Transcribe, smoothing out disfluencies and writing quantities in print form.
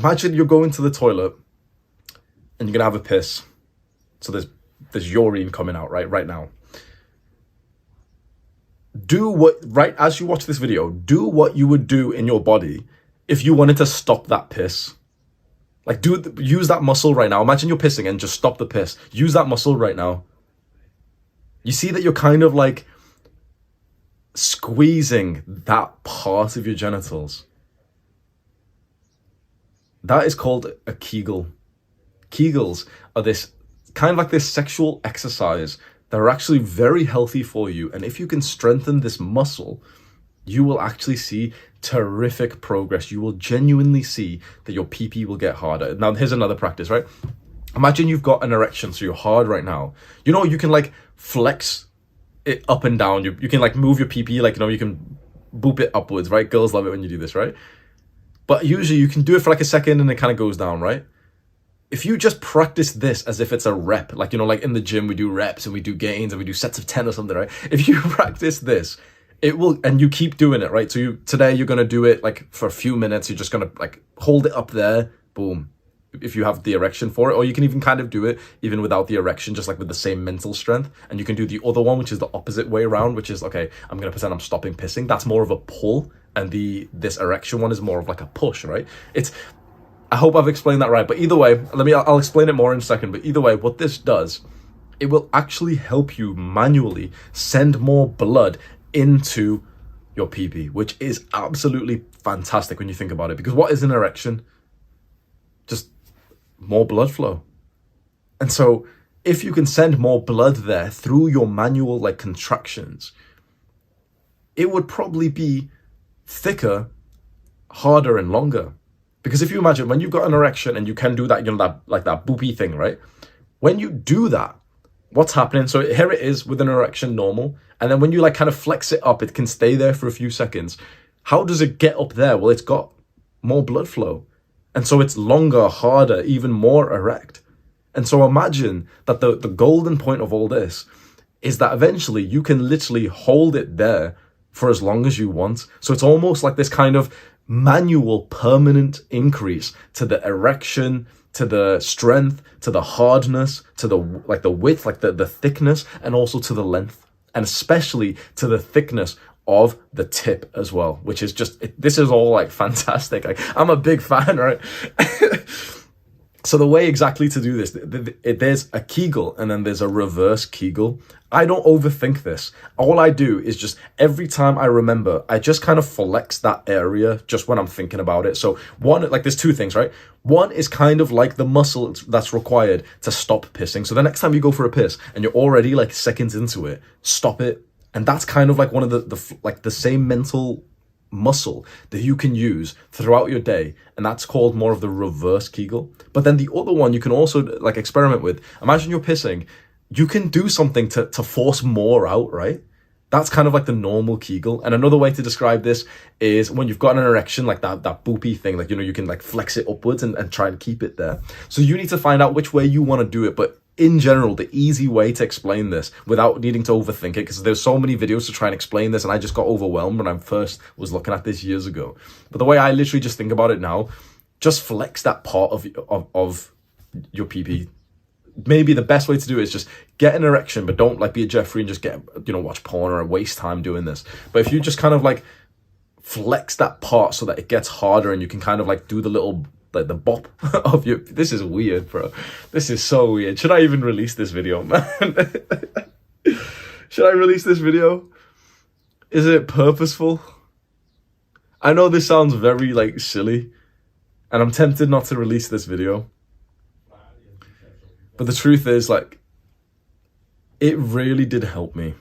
imagine you're going to the toilet and you're gonna have a piss. So there's urine coming out right now. As you watch this video, do what you would do in your body if you wanted to stop that piss. Like use that muscle right now. Imagine you're pissing and just stop the piss. Use that muscle right now. You see that you're kind of like squeezing that part of your genitals. That is called a Kegel. Kegels are this kind of like this sexual exercise that are actually very healthy for you. And if you can strengthen this muscle, you will actually see terrific progress. You will genuinely see that your PP will get harder. Now, here's another practice, right? Imagine you've got an erection, so you're hard right now. You know, you can like flex it up and down. You can like move your PP, like, you know, you can boop it upwards, right? Girls love it when you do this, right? But usually you can do it for like a second and it kind of goes down, right? If you just practice this as if it's a rep, like, you know, like in the gym, we do reps and we do gains and we do sets of 10 or something, right? If you practice this, it will, and you keep doing it, right? So today you're going to do it like for a few minutes. You're just going to like hold it up there, boom. If you have the erection for it, or you can even kind of do it even without the erection, just like with the same mental strength. And you can do the other one, which is the opposite way around, which is, okay, I'm going to pretend I'm stopping pissing. That's more of a pull. And this erection one is more of like a push, right? I hope I've explained that right. But either way, I'll explain it more in a second. But either way, what this does, it will actually help you manually send more blood into your PP, which is absolutely fantastic when you think about it. Because what is an erection? Just more blood flow. And so if you can send more blood there through your manual like contractions, it would probably be thicker, harder, and longer. Because if you imagine when you've got an erection and you can do that, you know, that like that boopy thing, right? When you do that, what's happening? So here it is with an erection normal. And then when you like kind of flex it up, it can stay there for a few seconds. How does it get up there? Well, it's got more blood flow. And so it's longer, harder, even more erect. And so imagine that the golden point of all this is that eventually you can literally hold it there for as long as you want. So it's almost like this kind of manual permanent increase to the erection, to the strength, to the hardness, to the width, like the thickness, and also to the length, and especially to the thickness of the tip as well, which is just, this is all like fantastic. Like, I'm a big fan, right? So the way exactly to do this, there's a Kegel and then there's a reverse Kegel. I don't overthink this. All I do is just every time I remember, I just kind of flex that area just when I'm thinking about it. So one, like there's two things, right? One is kind of like the muscle that's required to stop pissing. So the next time you go for a piss and you're already like seconds into it, stop it. And that's kind of like one of the same mental muscle that you can use throughout your day, and that's called more of the reverse Kegel. But then the other one you can also like experiment with. Imagine you're pissing, you can do something to force more out, right? That's kind of like the normal Kegel. And another way to describe this is when you've got an erection, like that boopy thing, like, you know, you can like flex it upwards and try and keep it there. So you need to find out which way you want to do it. But in general, the easy way to explain this without needing to overthink it, because there's so many videos to try and explain this, and I just got overwhelmed when I first was looking at this years ago. But the way I literally just think about it now, just flex that part of your PP. Maybe the best way to do it is just get an erection, but don't like be a Jeffrey and just get, you know, watch porn or waste time doing this. But if you just kind of like flex that part so that it gets harder and you can kind of like do the little, like the bop of your, this is weird, bro. This is so weird. Should I even release this video, man? Should I release this video? Is it purposeful? I know this sounds very like silly, and I'm tempted not to release this video. But the truth is, like, it really did help me.